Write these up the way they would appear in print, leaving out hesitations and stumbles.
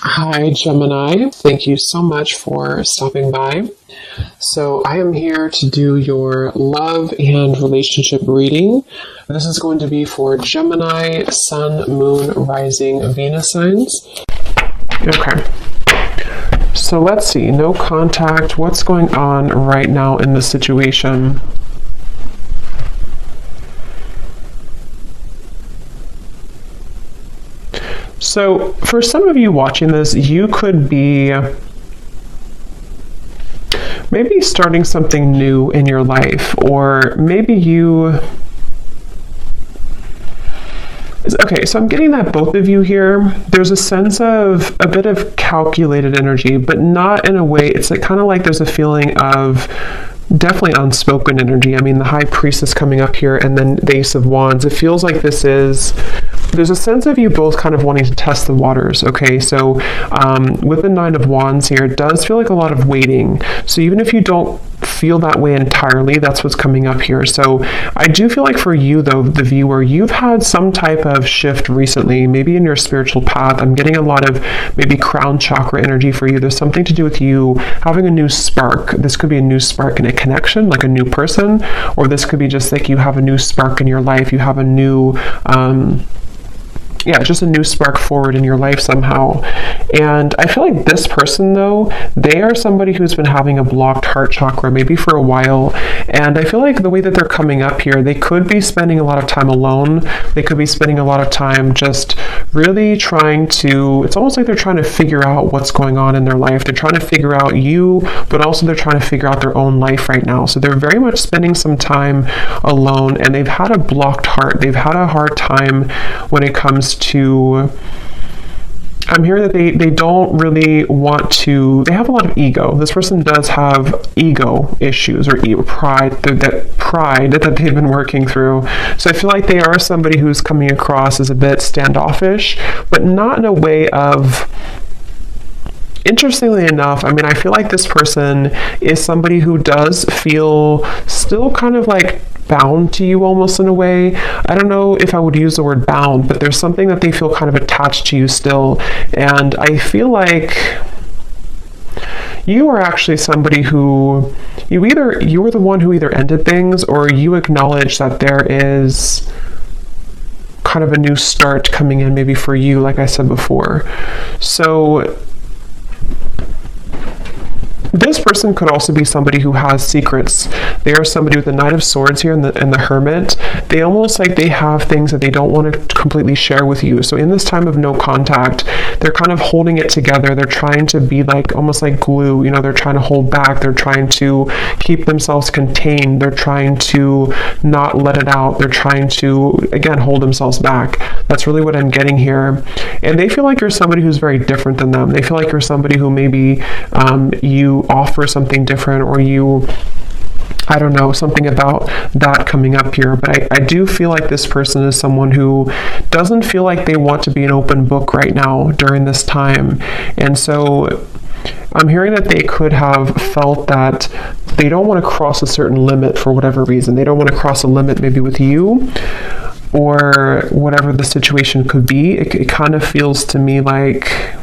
Hi, Gemini. Thank you so much for stopping by. So I am here to do your love and relationship reading. This is going to be for Gemini, Sun, Moon, Rising, Venus signs. Okay. So let's see. No contact. What's going on right now in the situation? So for some of you watching this, you could be maybe starting something new in your life, or maybe you... Okay, so I'm getting that both of you here, there's a sense of a bit of calculated energy, but not in a way, it's like kind of like there's a feeling of definitely unspoken energy. I mean, the High Priestess coming up here and then the Ace of Wands. It feels like there's a sense of you both kind of wanting to test the waters, okay? So with the Nine of Wands here, it does feel like a lot of waiting. So even if you don't feel that way entirely, that's what's coming up here. So I do feel like for you, though, the viewer, you've had some type of shift recently, maybe in your spiritual path. I'm getting a lot of maybe crown chakra energy for you. There's something to do with you having a new spark. This could be a new spark in a connection, like a new person, or this could be just like you have a new spark in your life. You have a new... just a new spark forward in your life somehow. And I feel like this person, though, they are somebody who's been having a blocked heart chakra maybe for a while. And I feel like the way that they're coming up here, they could be spending a lot of time alone. They could be spending a lot of time just really trying to, it's almost like they're trying to figure out what's going on in their life. They're trying to figure out you, but also they're trying to figure out their own life right now. So they're very much spending some time alone, and they've had a blocked heart. They've had a hard time when it comes to... I'm hearing that they don't really want to... They have a lot of ego. This person does have ego issues or pride, that they've been working through. So I feel like they are somebody who's coming across as a bit standoffish, but not in a way of... Interestingly enough, I mean, I feel like this person is somebody who does feel still kind of like bound to you almost in a way. I don't know if I would use the word bound, but there's something that they feel kind of attached to you still. And I feel like you are actually somebody who you were the one who either ended things, or you acknowledge that there is kind of a new start coming in maybe for you, like I said before. So this person could also be somebody who has secrets. They are somebody with the Knight of Swords here and the Hermit. They almost like they have things that they don't want to completely share with you. So in this time of no contact, they're kind of holding it together. They're trying to be like almost like glue. You know, they're trying to hold back. They're trying to keep themselves contained. They're trying to not let it out. They're trying to, again, hold themselves back. That's really what I'm getting here. And they feel like you're somebody who's very different than them. They feel like you're somebody who maybe you offer something different, or you, I don't know, something about that coming up here. But I do feel like this person is someone who doesn't feel like they want to be an open book right now during this time. And so I'm hearing that they could have felt that they don't want to cross a certain limit for whatever reason. They don't want to cross a limit maybe with you, or whatever the situation could be. It kind of feels to me like...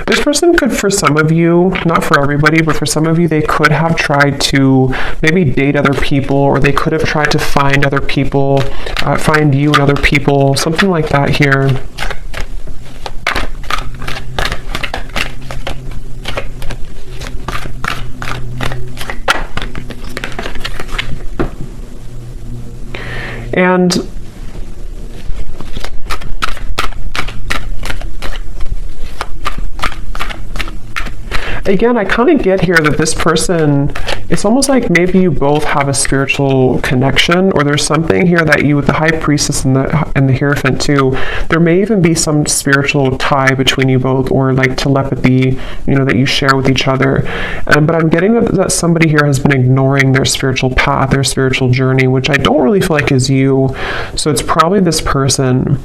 This person could, for some of you, not for everybody, but for some of you, they could have tried to maybe date other people, or they could have tried to find other people, find you and other people, something like that here. And again, I kind of get here that this person, it's almost like maybe you both have a spiritual connection, or there's something here that you, with the High Priestess and the Hierophant too, there may even be some spiritual tie between you both, or like telepathy, you know, that you share with each other. But I'm getting that somebody here has been ignoring their spiritual path, their spiritual journey, which I don't really feel like is you. So it's probably this person.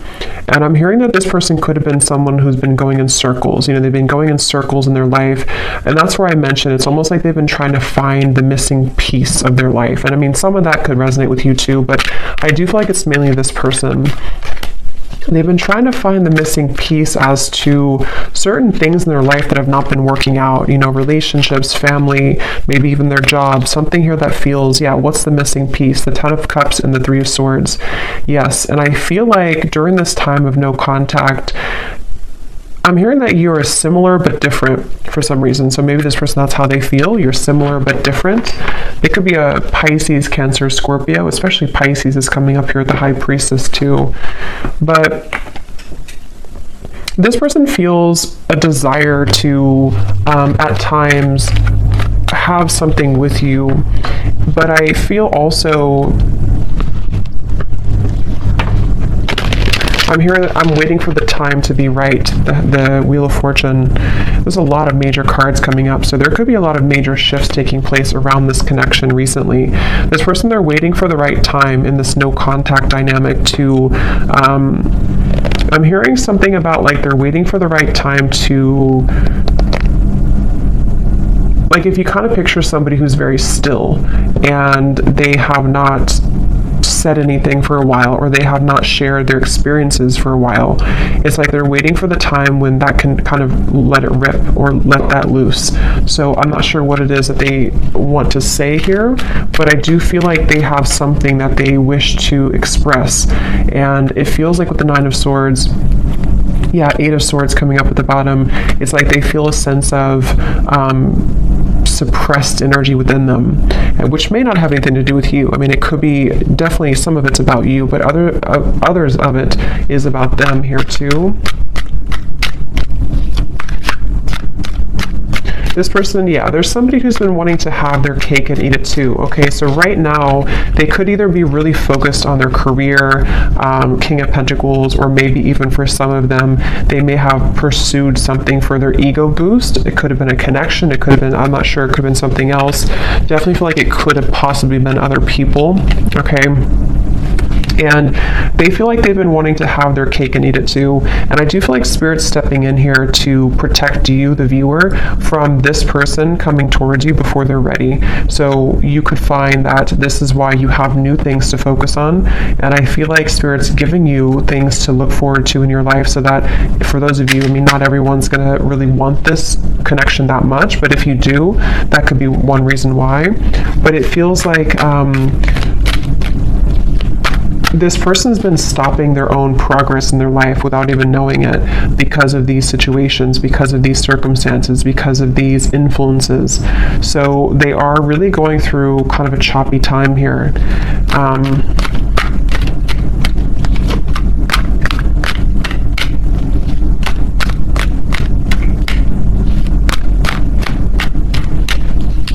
And I'm hearing that this person could have been someone who's been going in circles. You know, they've been going in circles in their life. And that's where I mentioned it's almost like they've been trying to find the missing piece of their life. And I mean, some of that could resonate with you too, but I do feel like it's mainly this person. They've been trying to find the missing piece as to certain things in their life that have not been working out, you know, relationships, family, maybe even their job, something here that feels, yeah, what's the missing piece? The Ten of Cups and the Three of Swords. Yes, and I feel like during this time of no contact, I'm hearing that you are similar but different for some reason. So maybe this person, that's how they feel. You're similar but different. It could be a Pisces, Cancer, Scorpio, especially Pisces is coming up here at the High Priestess too. But this person feels a desire to, at times, have something with you. But I feel also, I'm waiting for the time to be right. The Wheel of Fortune. There's a lot of major cards coming up, so there could be a lot of major shifts taking place around this connection recently. This person, they're waiting for the right time in this no contact dynamic to, I'm hearing something about like they're waiting for the right time to, like if you kind of picture somebody who's very still and they have not said anything for a while, or they have not shared their experiences for a while. It's like they're waiting for the time when that can kind of let it rip or let that loose. So I'm not sure what it is that they want to say here, but I do feel like they have something that they wish to express. And it feels like with the Nine of Swords, yeah, Eight of Swords coming up at the bottom, it's like they feel a sense of suppressed energy within them, which may not have anything to do with you. I mean, it could be, definitely some of it's about you, but others of it is about them here too. This person, yeah, there's somebody who's been wanting to have their cake and eat it too. Okay, so right now, they could either be really focused on their career, King of Pentacles, or maybe even for some of them, they may have pursued something for their ego boost. It could have been a connection. It could have been, I'm not sure, it could have been something else. Definitely feel like it could have possibly been other people. Okay. And they feel like they've been wanting to have their cake and eat it too. And I do feel like Spirit's stepping in here to protect you, the viewer, from this person coming towards you before they're ready. So you could find that this is why you have new things to focus on. And I feel like Spirit's giving you things to look forward to in your life, so that for those of you, I mean, not everyone's going to really want this connection that much, but if you do, that could be one reason why. But it feels like this person's been stopping their own progress in their life without even knowing it, because of these situations, because of these circumstances, because of these influences. So they are really going through kind of a choppy time here.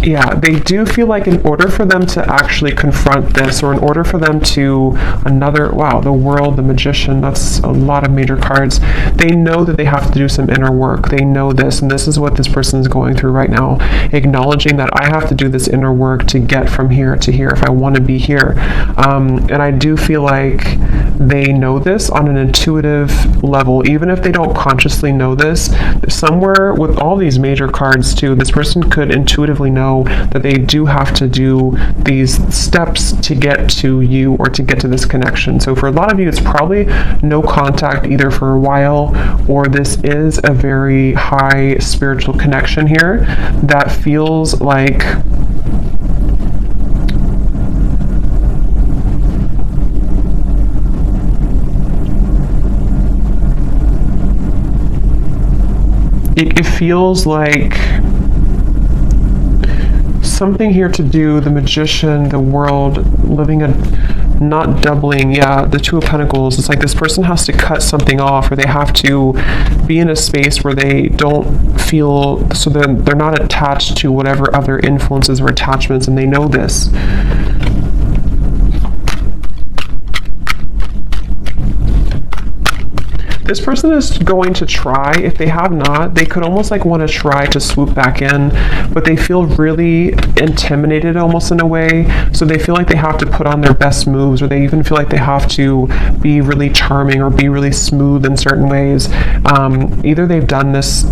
Yeah, they do feel like in order for them to actually confront this, or in order for them to wow, the World, the Magician, that's a lot of major cards. They know that they have to do some inner work. They know this, and this is what this person is going through right now, acknowledging that I have to do this inner work to get from here to here if I want to be here. And I do feel like they know this on an intuitive level, even if they don't consciously know this. Somewhere with all these major cards too, this person could intuitively know that they do have to do these steps to get to you, or to get to this connection. So for a lot of you, it's probably no contact either for a while, or this is a very high spiritual connection here that feels like it feels like something here to do, the Magician, the World, living a, not doubling, yeah, the Two of Pentacles. It's like this person has to cut something off, or they have to be in a space where they don't feel, so they're not attached to whatever other influences or attachments, and they know this. This person is going to try. If they have not, they could almost like want to try to swoop back in, but they feel really intimidated almost in a way. So they feel like they have to put on their best moves, or they even feel like they have to be really charming or be really smooth in certain ways. Either they've done this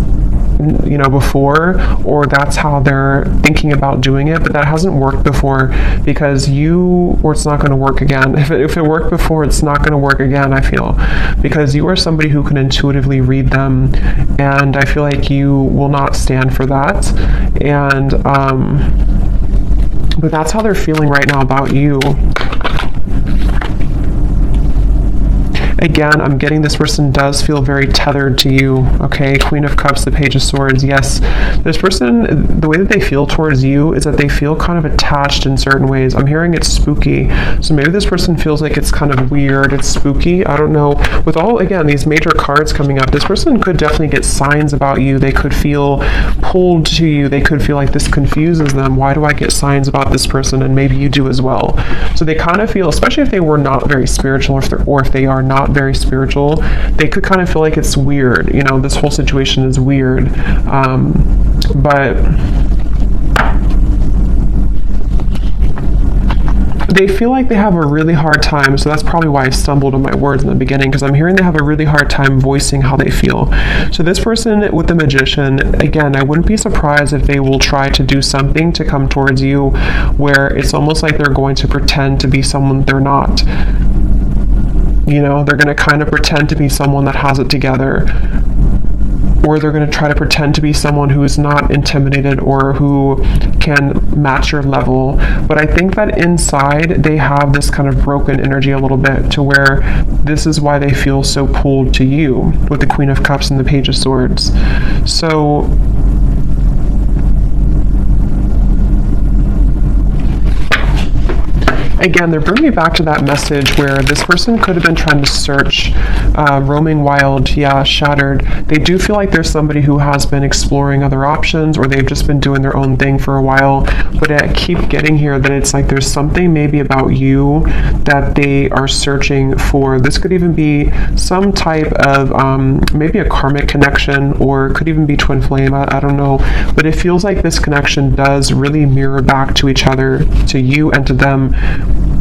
before, or that's how they're thinking about doing it, but that hasn't worked before because it's not going to work again. If it worked before, it's not going to work again, I feel, because you are somebody who can intuitively read them, and I feel like you will not stand for that. And but that's how they're feeling right now about you. Again, I'm getting this person does feel very tethered to you, okay? Queen of Cups, the Page of Swords. Yes, this person, the way that they feel towards you is that they feel kind of attached in certain ways. I'm hearing it's spooky. So maybe this person feels like it's kind of weird, it's spooky. I don't know. With all, again, these major cards coming up, this person could definitely get signs about you. They could feel pulled to you. They could feel like this confuses them. Why do I get signs about this person? And maybe you do as well. So they kind of feel, especially if they were not very spiritual, or if they are not very spiritual, they could kind of feel like it's weird. This whole situation is weird. But they feel like they have a really hard time, so that's probably why I stumbled on my words in the beginning, because I'm hearing they have a really hard time voicing how they feel. So this person with the Magician, again, I wouldn't be surprised if they will try to do something to come towards you where it's almost like they're going to pretend to be someone they're not. They're going to kind of pretend to be someone that has it together, or they're going to try to pretend to be someone who is not intimidated or who can match your level. But I think that inside they have this kind of broken energy a little bit, to where this is why they feel so pulled to you with the Queen of Cups and the Page of Swords. So again, they're bringing me back to that message where this person could have been trying to search, roaming wild, shattered. They do feel like there's somebody who has been exploring other options, or they've just been doing their own thing for a while. But I keep getting here that it's like there's something maybe about you that they are searching for. This could even be some type of maybe a karmic connection, or could even be twin flame. I don't know. But it feels like this connection does really mirror back to each other, to you and to them,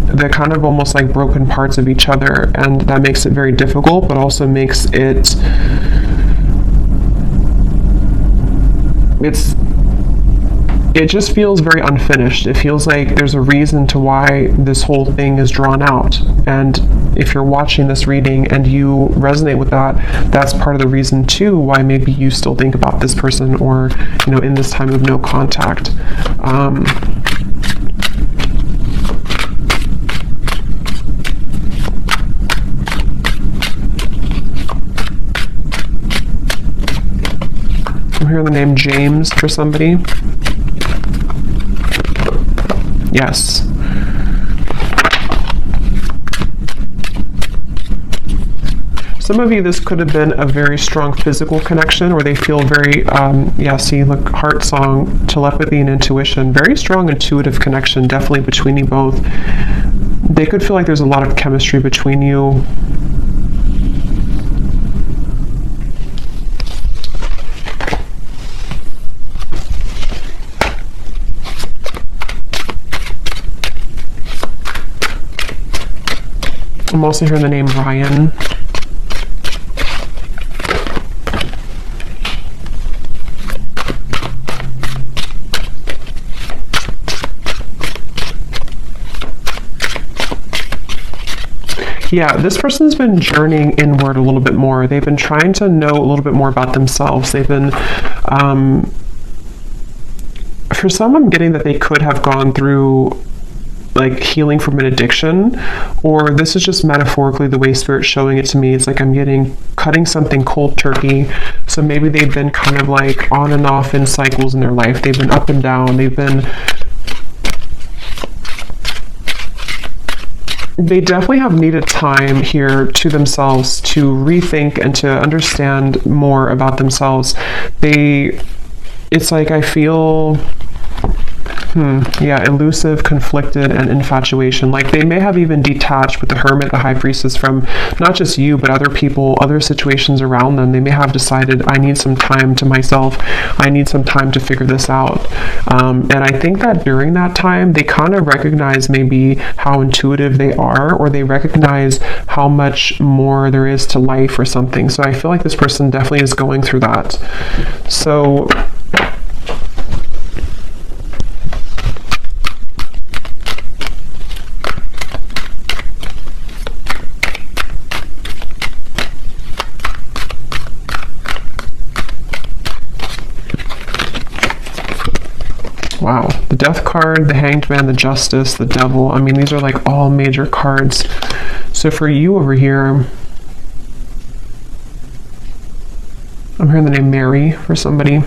the kind of almost like broken parts of each other, and that makes it very difficult, but also makes it just feels very unfinished. It feels like there's a reason to why this whole thing is drawn out, and if you're watching this reading and you resonate with that, that's part of the reason too why maybe you still think about this person, or in this time of no contact. I'm hearing the name James for somebody. Yes. Some of you, this could have been a very strong physical connection, or they feel very, see, look, heart song, telepathy and intuition, very strong intuitive connection, definitely between you both. They could feel like there's a lot of chemistry between you. I'm also hearing the name Ryan. Yeah, this person's been journeying inward a little bit more. They've been trying to know a little bit more about themselves. They've been, for some, I'm getting that they could have gone through like healing from an addiction, or this is just metaphorically the way Spirit's showing it to me. It's like I'm getting cutting something cold turkey. So maybe they've been kind of like on and off in cycles in their life. They've been up and down. They definitely have needed time here to themselves to rethink and to understand more about themselves. It's like I feel Yeah, elusive, conflicted, and infatuation. Like they may have even detached with the Hermit, the High Priestess, from not just you, but other people, other situations around them. They may have decided, I need some time to myself. I need some time to figure this out. And I think that during that time, they kind of recognize maybe how intuitive they are, or they recognize how much more there is to life or something. So I feel like this person definitely is going through that. So wow, the Death card, the Hanged Man, the Justice, the Devil. I mean, these are like all major cards. So for you over here, I'm hearing the name Mary for somebody.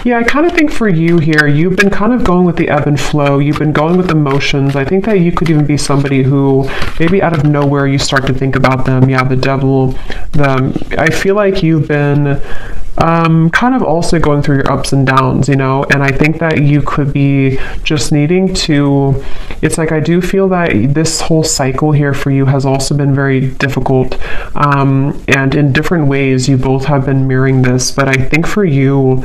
Yeah, I kind of think for you here, you've been kind of going with the ebb and flow. You've been going with emotions. I think that you could even be somebody who maybe out of nowhere you start to think about them. Yeah, the Devil. I feel like you've been kind of also going through your ups and downs, you know, and I think that you could be just needing to, it's like I do feel that this whole cycle here for you has also been very difficult, and in different ways you both have been mirroring this, but I think for you,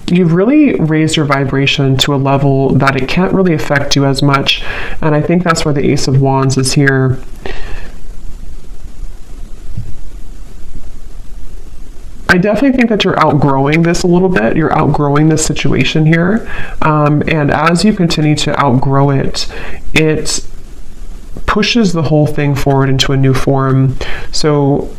you've really raised your vibration to a level that it can't really affect you as much, and I think that's why the Ace of Wands is here. I definitely think that you're outgrowing this a little bit. You're outgrowing this situation here. And as you continue to outgrow it, it pushes the whole thing forward into a new form. So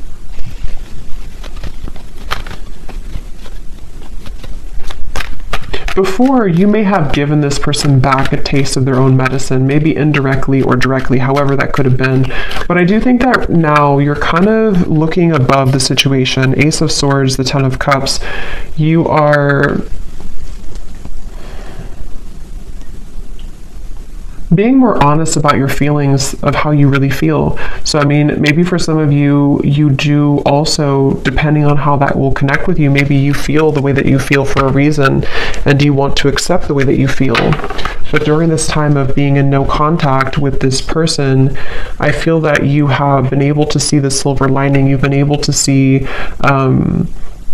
before, you may have given this person back a taste of their own medicine, maybe indirectly or directly, however that could have been. But I do think that now you're kind of looking above the situation. Ace of Swords, the Ten of Cups, you are being more honest about your feelings of how you really feel. So I mean, maybe for some of you, you do also, depending on how that will connect with you, maybe you feel the way that you feel for a reason, and you want to accept the way that you feel. But during this time of being in no contact with this person, I feel that you have been able to see the silver lining. You've been able to see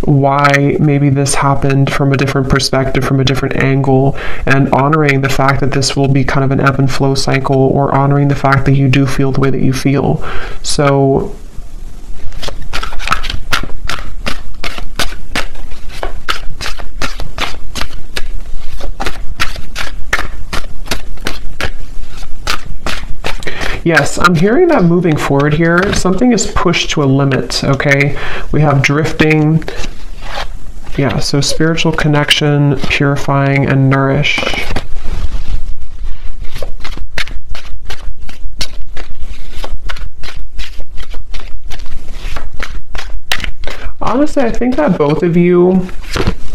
why maybe this happened from a different perspective, from a different angle, and honoring the fact that this will be kind of an ebb and flow cycle, or honoring the fact that you do feel the way that you feel. So yes, I'm hearing that moving forward here, something is pushed to a limit, okay? We have drifting. Yeah, so spiritual connection, purifying, and nourish. Honestly, I think that both of you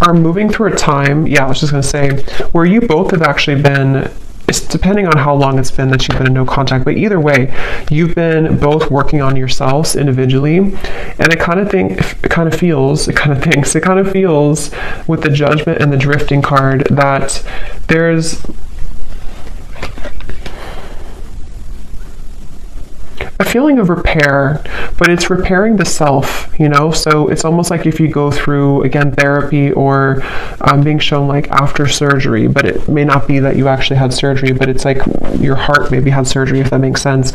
are moving through a time, yeah, I was just going to say, where you both have actually been, it's depending on how long it's been that you've been in no contact, but either way, you've been both working on yourselves individually, and it kind of feels with the Judgment and the Drifting card that there's a feeling of repair, but it's repairing the self, you know? So it's almost like if you go through, again, therapy, or being shown like after surgery, but it may not be that you actually had surgery, but it's like your heart maybe had surgery, if that makes sense.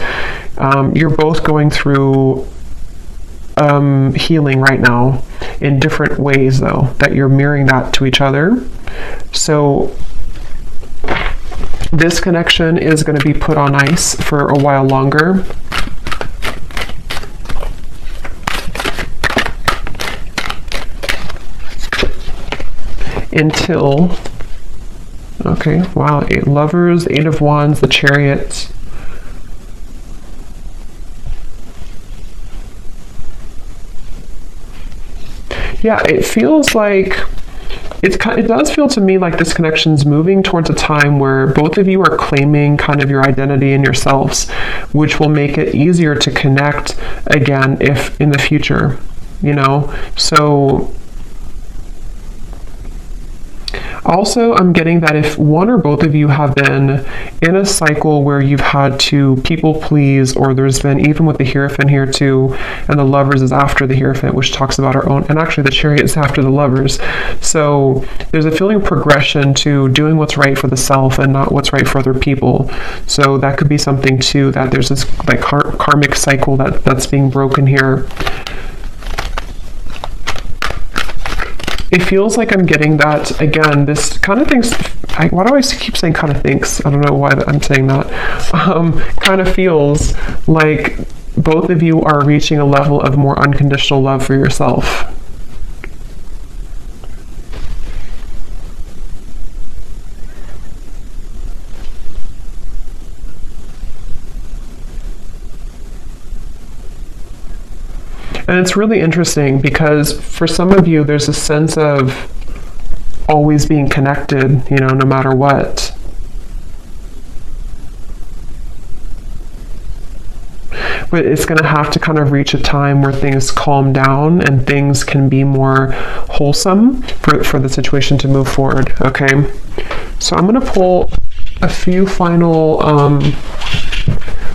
You're both going through healing right now in different ways, though, that you're mirroring that to each other. So this connection is going to be put on ice for a while longer. Until Okay, wow. 8 lovers, 8 of wands, the chariot. Yeah, it feels like it does feel to me like this connection's moving towards a time where both of you are claiming kind of your identity and yourselves, which will make it easier to connect again if in the future, you know? So also, I'm getting that if one or both of you have been in a cycle where you've had to people please, or there's been, even with the Hierophant here too, and the lovers is after the Hierophant, which talks about our own, and actually the chariot is after the lovers. So there's a feeling of progression to doing what's right for the self and not what's right for other people. So that could be something too, that there's this like karmic cycle that's being broken here. It feels like I'm getting that, again, this kind of things, why do I keep saying kind of thinks? I don't know why I'm saying that. Kind of feels like both of you are reaching a level of more unconditional love for yourself. And it's really interesting because for some of you, there's a sense of always being connected, you know, no matter what. But it's going to have to kind of reach a time where things calm down and things can be more wholesome for the situation to move forward, okay? So I'm going to pull a few final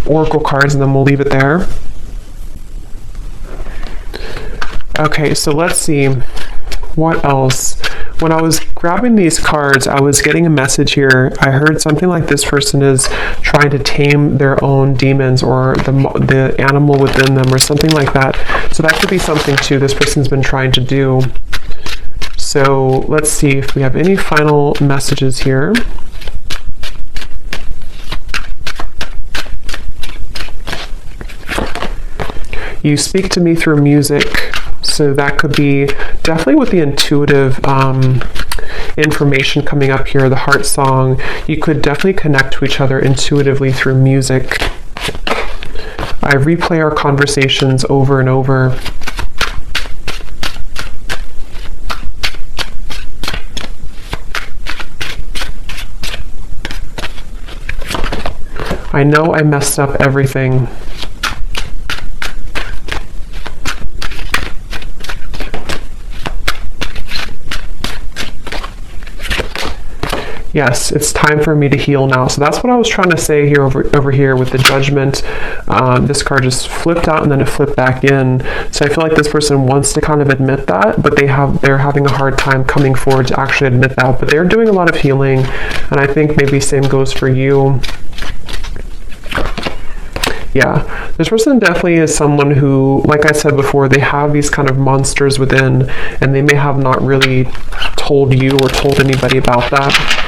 oracle cards and then we'll leave it there. Okay, so let's see, what else? When I was grabbing these cards, I was getting a message here. I heard something like this person is trying to tame their own demons or the animal within them or something like that. So that could be something too this person's been trying to do. So let's see if we have any final messages here. You speak to me through music. So that could be definitely with the intuitive information coming up here, the heart song. You could definitely connect to each other intuitively through music. I replay our conversations over and over. I know I messed up everything. Yes, it's time for me to heal now. So that's what I was trying to say here over here with the judgment. This card just flipped out and then it flipped back in. So I feel like this person wants to kind of admit that, but they're having a hard time coming forward to actually admit that. But they're doing a lot of healing, and I think maybe same goes for you. Yeah, this person definitely is someone who, like I said before, they have these kind of monsters within, and they may have not really told you or told anybody about that.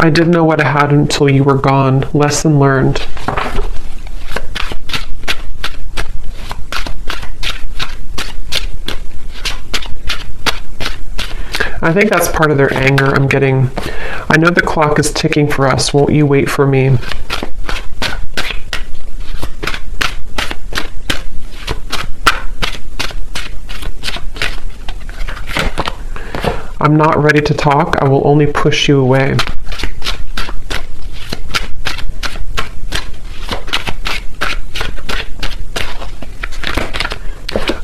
I didn't know what I had until you were gone. Lesson learned. I think that's part of their anger I'm getting. I know the clock is ticking for us. Won't you wait for me? I'm not ready to talk. I will only push you away.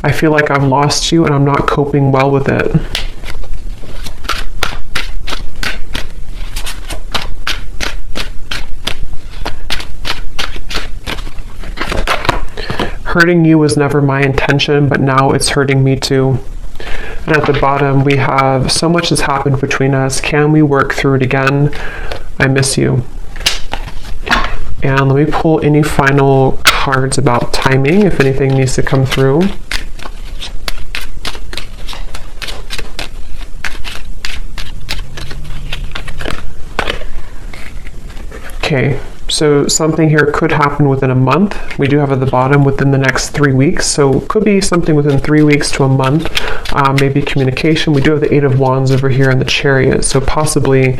I feel like I've lost you and I'm not coping well with it. Hurting you was never my intention, but now it's hurting me too. And at the bottom, we have, so much has happened between us. Can we work through it again? I miss you. And let me pull any final cards about timing, if anything needs to come through. Okay, so something here could happen within a month. We do have at the bottom within the next 3 weeks, so it could be something within 3 weeks to a month, maybe communication. We do have the Eight of Wands over here in the Chariot, so possibly.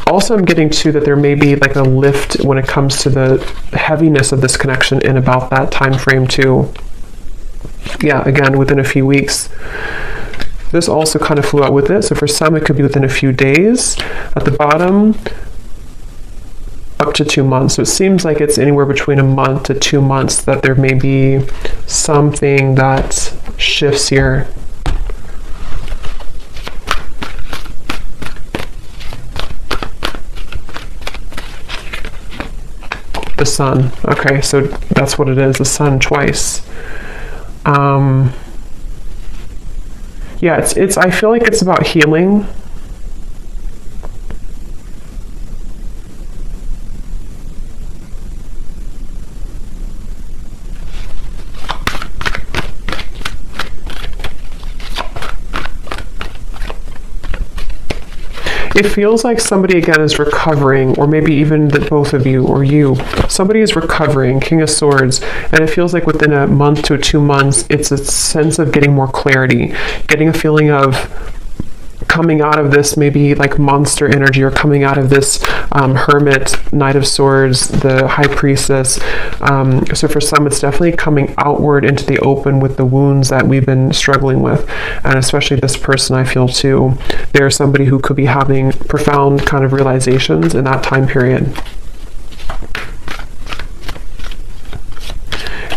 Also, I'm getting to that there may be like a lift when it comes to the heaviness of this connection in about that time frame too. Yeah, again, within a few weeks. This also kind of flew out with it, so for some it could be within a few days. At the bottom, up to 2 months. So it seems like it's anywhere between a month to 2 months that there may be something that shifts here. The Sun. Okay, so that's what it is, the Sun twice. Yeah, it's I feel like it's about healing. It feels like somebody, again, is recovering, or maybe even the both of you, or you. Somebody is recovering, King of Swords, and it feels like within a month to 2 months, it's a sense of getting more clarity, getting a feeling of coming out of this maybe like monster energy, or coming out of this Hermit, Knight of Swords, the High Priestess. So for some, it's definitely coming outward into the open with the wounds that we've been struggling with. And especially this person, I feel too, they're somebody who could be having profound kind of realizations in that time period.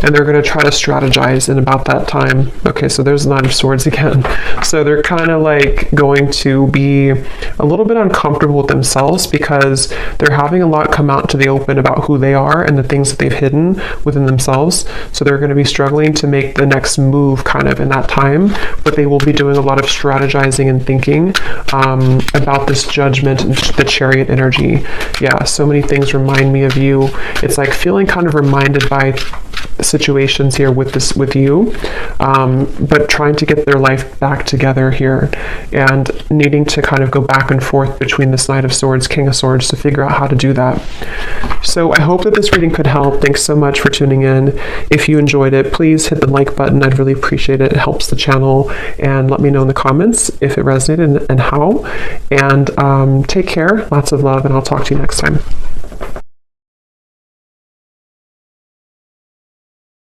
And they're going to try to strategize in about that time. Okay, so there's the Nine of Swords again. So they're kind of like going to be a little bit uncomfortable with themselves because they're having a lot come out to the open about who they are and the things that they've hidden within themselves. So they're going to be struggling to make the next move kind of in that time, but they will be doing a lot of strategizing and thinking about this Judgment and the Chariot energy. Yeah, so many things remind me of you. It's like feeling kind of reminded by situations here with you, but trying to get their life back together here and needing to kind of go back and forth between this Knight of Swords, King of Swords to figure out how to do that. So I hope that this reading could help. Thanks so much for tuning in. If you enjoyed it, please hit the like button. I'd really appreciate it. It helps the channel, and let me know in the comments if it resonated and how. And take care, lots of love, and I'll talk to you next time.